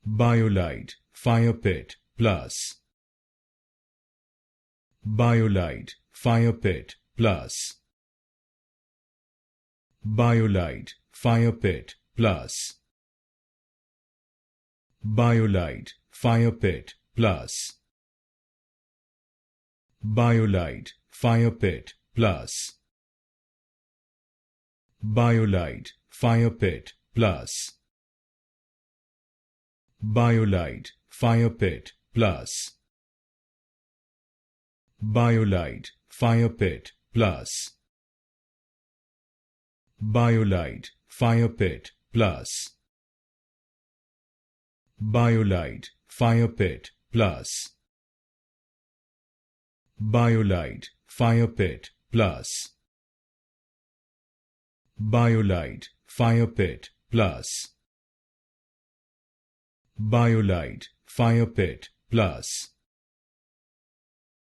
Biolite FirePit Plus. Biolite FirePit Plus. Biolite FirePit Plus. Biolite FirePit Plus. Biolite FirePit Plus. Biolite FirePit Plus. Biolite FirePit Plus. Biolite FirePit Plus. Biolite FirePit Plus. Biolite FirePit Plus. Biolite FirePit Plus. Biolite FirePit Plus. Biolite FirePit Plus.